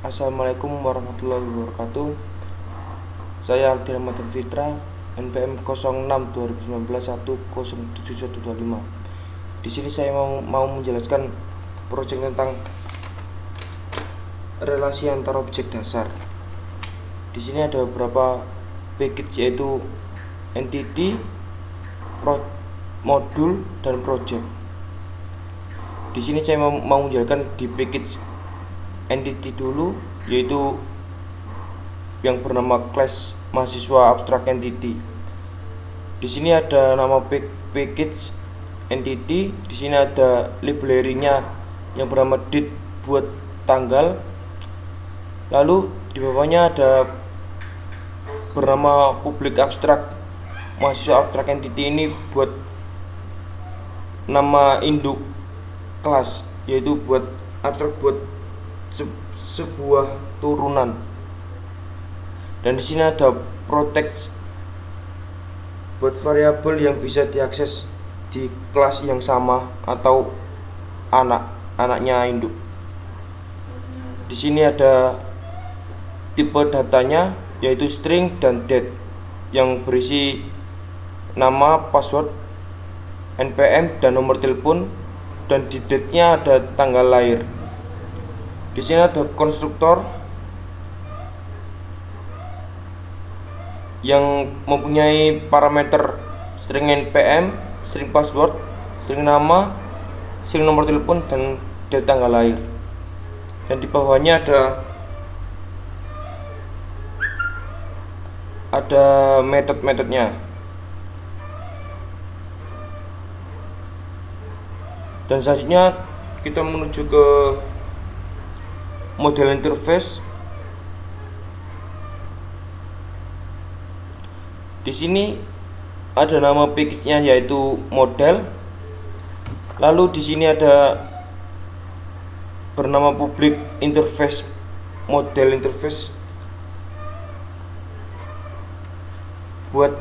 Assalamualaikum warahmatullahi wabarakatuh. Saya Aldi Rahmat Fitra, NPM 06 2019 10725. Di sini saya mau menjelaskan proyek tentang relasi antar objek dasar. Di sini ada beberapa package, yaitu entity, modul, dan project. Di sini saya mau menjelaskan di package entity dulu, yaitu yang bernama class mahasiswa abstrak entity. Di sini ada nama package entity, di sini ada library-nya yang bernama date buat tanggal. Lalu di bawahnya ada bernama public abstrak mahasiswa abstrak entity, ini buat nama induk kelas, yaitu buat abstrak buat sebuah turunan. Dan di sini ada protect buat variabel yang bisa diakses di kelas yang sama atau anaknya induk. Di sini ada tipe datanya, yaitu string dan date yang berisi nama, password, NPM, dan nomor telepon, dan di date-nya ada tanggal lahir. Di sini ada konstruktor yang mempunyai parameter string NPM, string password, string nama, string nomor telepon, dan date tanggal lahir. Dan di bawahnya ada metode-metodenya. Dan selanjutnya kita menuju ke model interface. Di sini ada nama package-nya, yaitu model. Lalu di sini ada bernama public interface, model interface, buat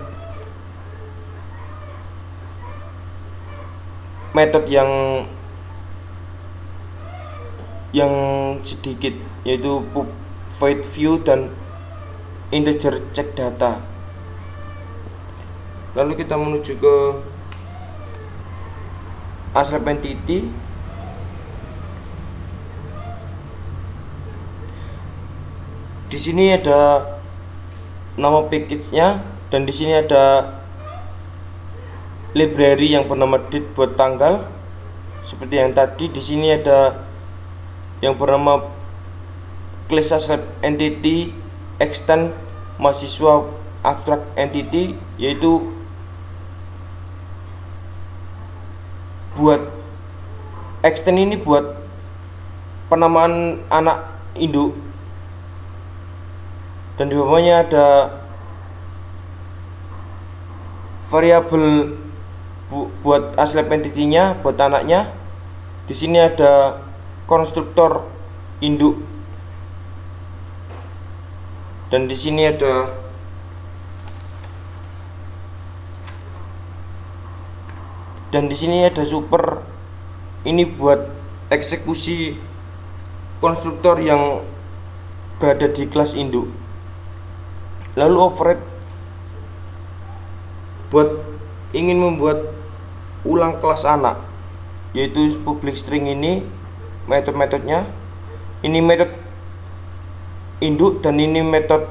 metode yang sedikit, yaitu void view dan integer check data. Lalu kita menuju ke ASLab entity. Di sini ada nama package-nya, dan di sini ada library yang bernama date buat tanggal seperti yang tadi. Di sini ada yang bernama class ASLab entity extend mahasiswa abstrak entity, yaitu buat extend ini buat penamaan anak induk. Dan di bawahnya ada variabel buat ASLab entity-nya, buat anaknya. Di sini ada konstruktor induk, dan di sini ada super, ini buat eksekusi konstruktor yang berada di kelas induk. Lalu override buat ingin membuat ulang kelas anak, yaitu public string. Ini metode-metodenya, ini metode induk, dan ini metode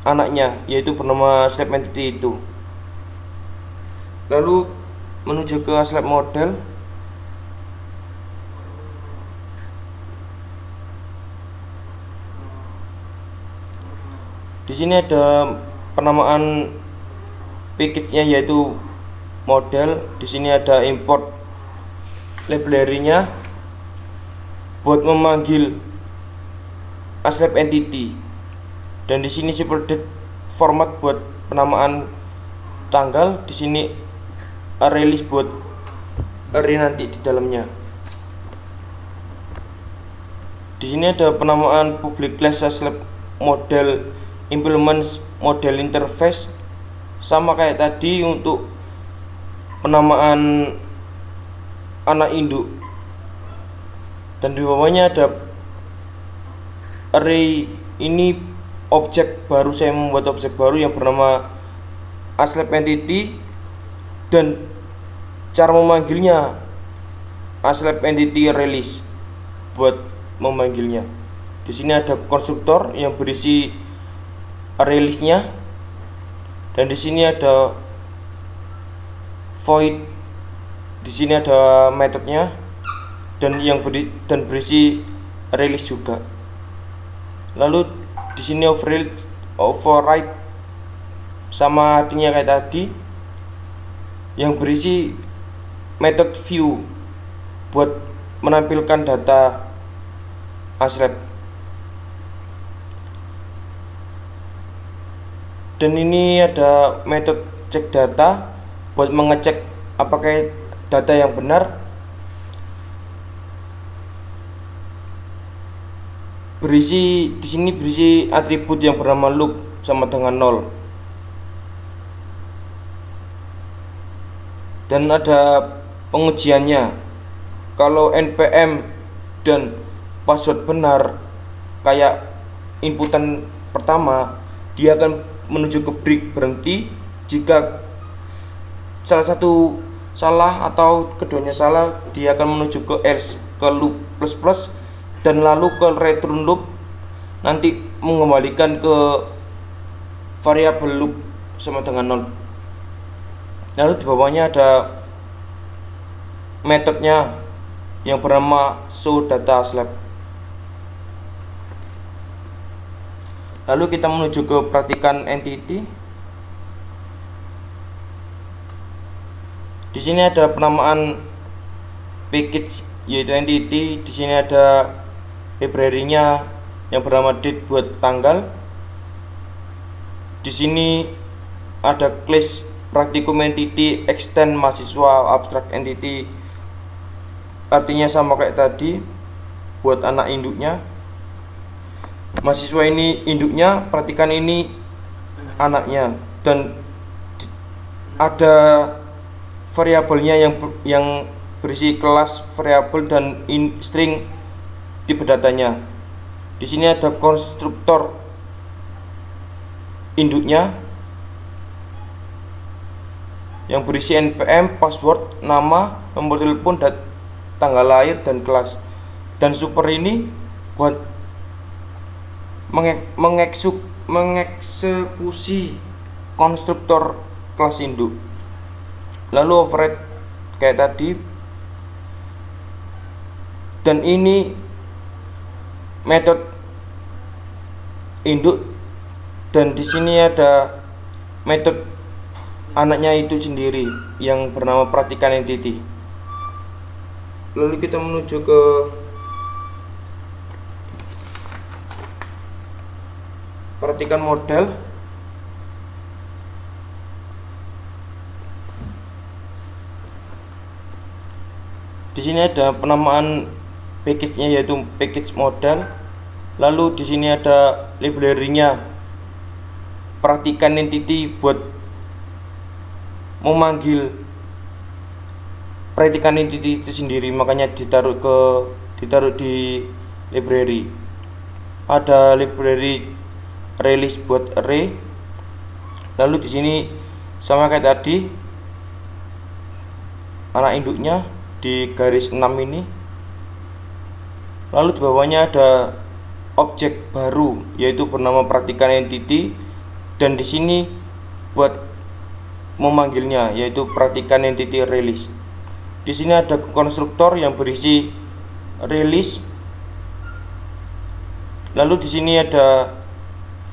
anaknya, yaitu bernama ASLab entity itu. Lalu menuju ke ASLab model. Di sini ada penamaan package-nya, yaitu model. Di sini ada import library-nya buat memanggil ASLab entity, dan di sini seperti format buat penamaan tanggal. Di sini array list buat array nanti di dalamnya. Di sini ada penamaan public class ASLab model implements model interface, sama kayak tadi untuk penamaan anak induk. Dan di bawahnya ada array ini objek baru, saya membuat objek baru yang bernama aSlabEntity, dan cara memanggilnya aSlabEntityRelease buat memanggilnya. Di sini ada konstruktor yang berisi release-nya, dan di sini ada void, di sini ada metodenya, dan berisi release juga. Lalu di sini override sama artinya kayak tadi, yang berisi metode view buat menampilkan data aSlab. Dan ini ada metode cek data buat mengecek apakah data yang benar. Di sini berisi atribut yang bernama loop sama dengan 0. Dan ada pengujiannya. Kalau npm dan password benar kayak inputan pertama, dia akan menuju ke break berhenti. Jika salah satu salah atau keduanya salah, dia akan menuju ke else, ke loop plus, dan lalu ke return loop, nanti mengembalikan ke variabel loop sama dengan 0. Lalu di bawahnya ada metodenya yang bernama showDataSlab. Lalu kita menuju ke praktikan entity. Di sini ada penamaan package yaitu entity. Di sini ada library-nya yang bernama date buat tanggal. Di sini ada class praktikum entity extend mahasiswa abstract entity, artinya sama kayak tadi buat anak induknya. Mahasiswa ini induknya, praktikan ini anaknya, dan ada variabelnya yang berisi kelas, variabel, dan string tipe datanya. Di sini ada konstruktor induknya yang berisi npm, password, nama, nomor telepon, tanggal lahir, dan kelas. Dan super ini buat mengeksekusi konstruktor kelas induk. Lalu override kayak tadi, dan ini metode induk, dan di sini ada metode anaknya itu sendiri yang bernama praktikan entity. Lalu kita menuju ke praktikan model. Di sini ada penamaan package-nya yaitu package model. Lalu di sini ada library-nya praktikan entity buat memanggil praktikan entity itu sendiri, makanya ditaruh di library. Ada library release buat array. Lalu di sini sama kayak tadi, anak induknya di garis 6 ini. Lalu di bawahnya ada objek baru yaitu bernama praktikan entity, dan di sini buat memanggilnya yaitu praktikan entity release. Di sini ada konstruktor yang berisi release. Lalu di sini ada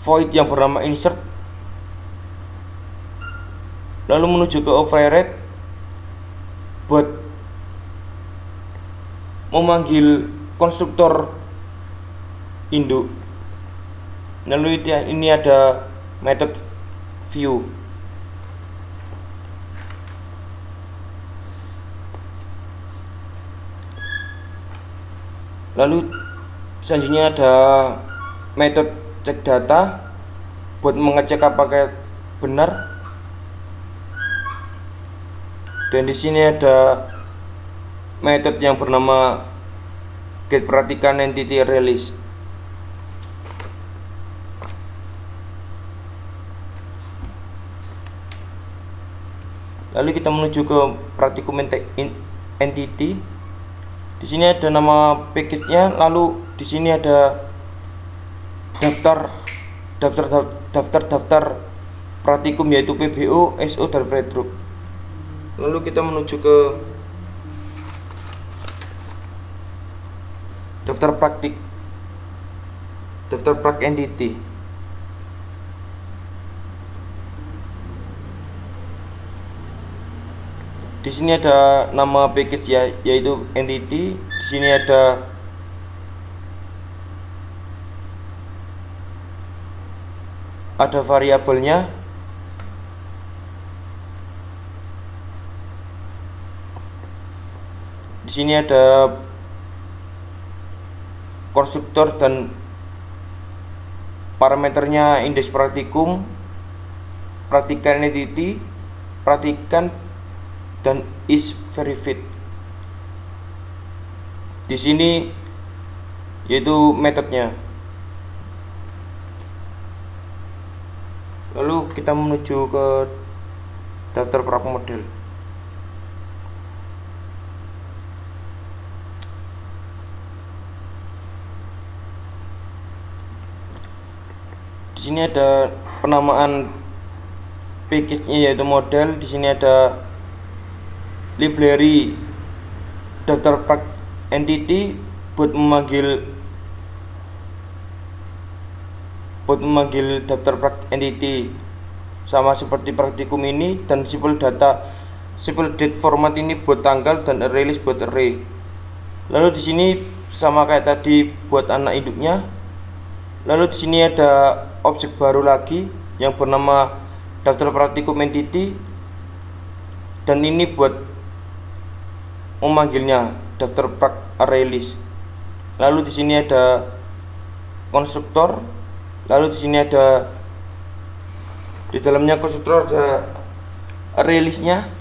void yang bernama insert. Lalu menuju ke override buat memanggil konstruktor induk. Lalu ini ada metode view. Lalu selanjutnya ada metode cek data buat mengecek apakah benar. Dan di sini ada metode yang bernama get praktikan entity release. Lalu kita menuju ke praktikum entity. Di sini ada nama package-nya, lalu di sini ada daftar praktikum yaitu PBO, SO dan Predruk. Lalu kita menuju ke daftar prak entity. Di sini ada nama package ya, yaitu entity. Di sini ada variabelnya. Di sini ada konstruktor dan parameternya indeks praktikum, praktikan entity, praktikan dan is verified. Di sini yaitu metodenya. Lalu kita menuju ke daftar prak model. Di sini ada penamaan package-nya yaitu model. Di sini ada library daftar prak entity buat memanggil daftar prak entity sama seperti praktikum ini, dan simple date format ini buat tanggal, dan array list buat array. Lalu di sini sama kayak tadi buat anak induknya. Lalu di sini ada objek baru lagi yang bernama daftar praktikum entity, dan ini buat memanggilnya daftar prak array list. Lalu di sini ada konstruktor. Lalu di sini ada di dalamnya konstruktor ada array listnya.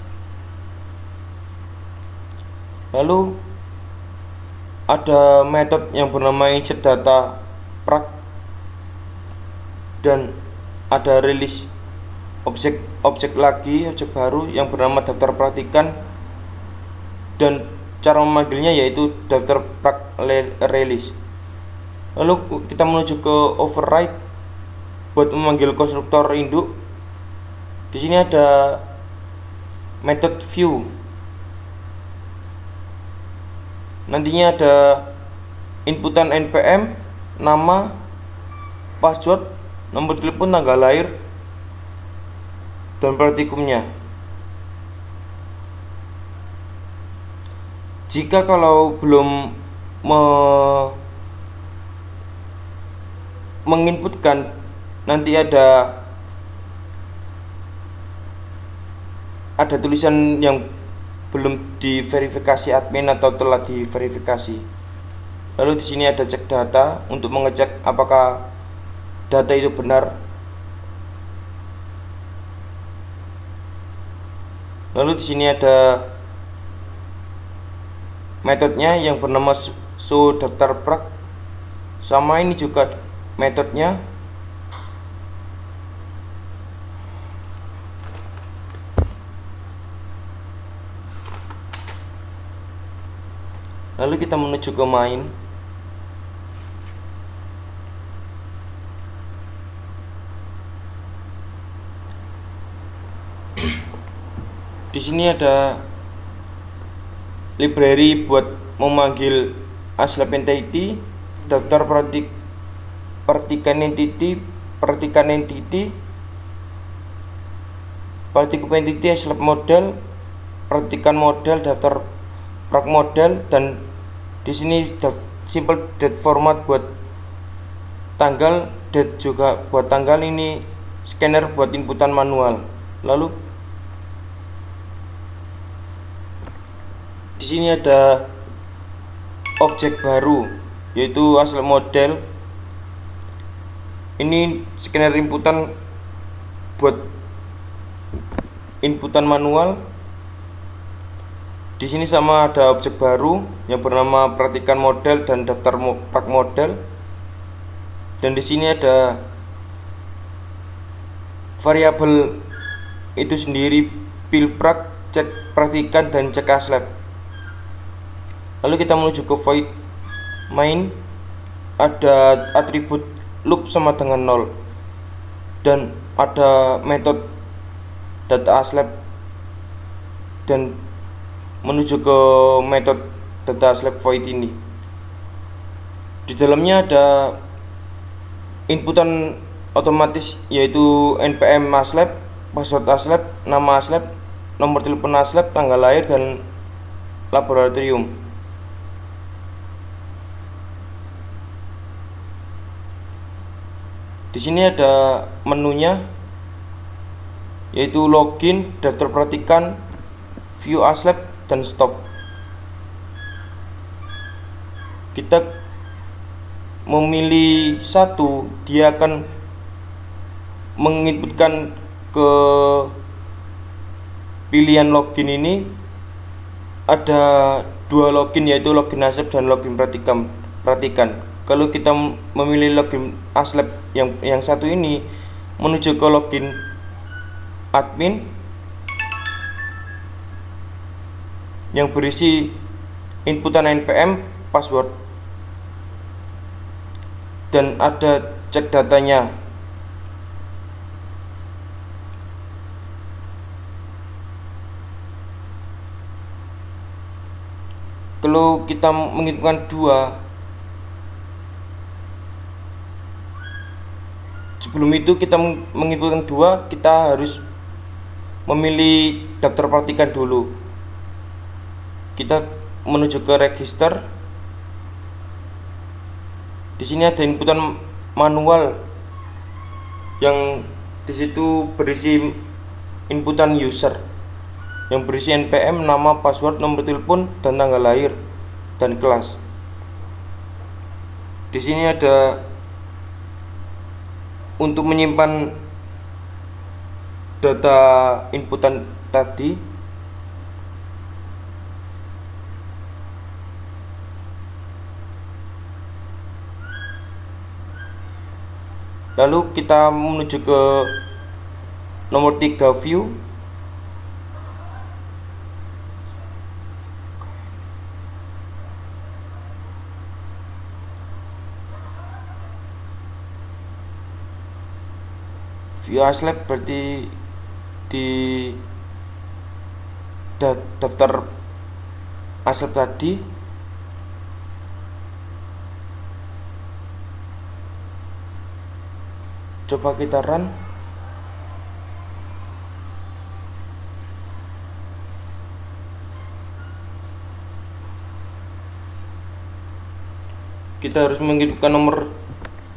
Lalu ada metode yang bernama insert data prak, dan ada release objek baru yang bernama daftar praktikan, dan cara memanggilnya yaitu daftar prak release. Lalu kita menuju ke override buat memanggil konstruktor induk. Di sini ada method view. Nantinya ada inputan npm, nama, password, nomor telepon, tanggal lahir, dan praktikumnya. Jika kalau belum menginputkan, nanti ada tulisan yang belum diverifikasi admin atau telah diverifikasi. Lalu di sini ada cek data untuk mengecek apakah data itu benar. Lalu di sini ada metodenya yang bernama show daftar prak. Sama ini juga metodenya. Lalu kita menuju ke main. Di sini ada library buat memanggil aslab entity, daftar praktikan entity, praktikum entity, aslab model, praktikan model, daftar prak model, dan di sini simple date format buat tanggal, date juga buat tanggal, ini scanner buat inputan manual. Lalu di sini ada objek baru yaitu aslab model. Ini scanner inputan buat inputan manual. Di sini sama ada objek baru yang bernama praktikan model dan daftar prak model. Dan di sini ada variabel itu sendiri Pilprak, cek praktikan, dan cek aslab. Lalu kita menuju ke void main. Ada atribut loop sama dengan 0 dan ada metode data aslab, dan menuju ke metode data aslab void ini. Di dalamnya ada inputan otomatis yaitu npm aslab, password aslab, nama aslab, nomor telepon aslab, tanggal lahir, dan laboratorium. Di sini ada menunya yaitu login, daftar praktikan, view aslab, dan stop. Kita memilih satu, dia akan menginputkan ke pilihan login ini. Ada dua login yaitu login aslab dan login praktikan. Kalau kita memilih login aslab yang satu ini, menuju ke login admin yang berisi inputan npm, password, dan ada cek datanya. Kalau kita menginputkan dua, sebelum itu kita menginputkan dua, kita harus memilih daftar praktikan dulu. Kita menuju ke register. Di sini ada inputan manual yang disitu berisi inputan user yang berisi npm, nama, password, nomor telepon, dan tanggal lahir, dan kelas. Di sini ada untuk menyimpan data inputan tadi. Lalu kita menuju ke nomor 3, view. View aslab berarti di daftar aslab tadi. Coba kita run. Kita harus menginputkan nomor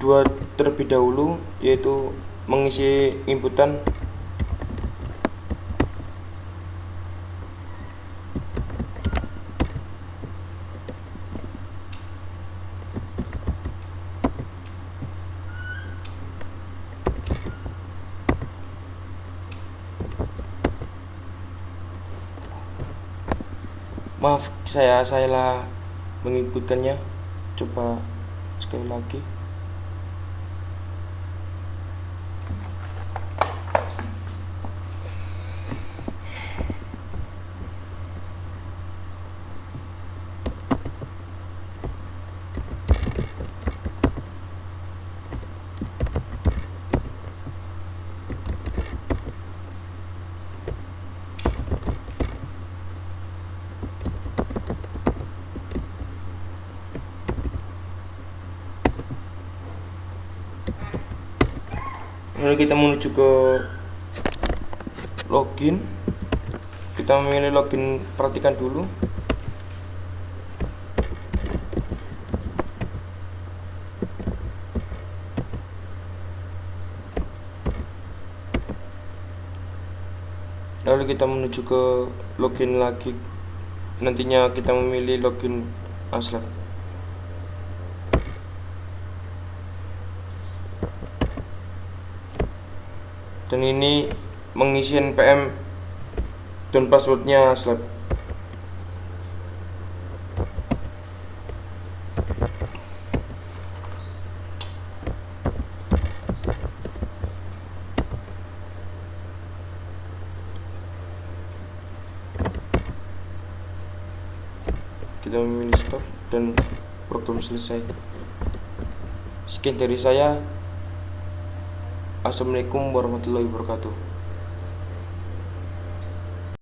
2 terlebih dahulu, yaitu mengisi inputan. Maaf, saya salah menginputkannya. Coba sekali lagi. Lalu kita menuju ke login. Kita memilih login praktikan dulu. Lalu kita menuju ke login lagi. Nantinya kita memilih login aslab. Dan ini mengisi npm dan passwordnya aslab. kita memilih stop dan program selesai. Sekian dari saya. Assalamualaikum warahmatullahi wabarakatuh.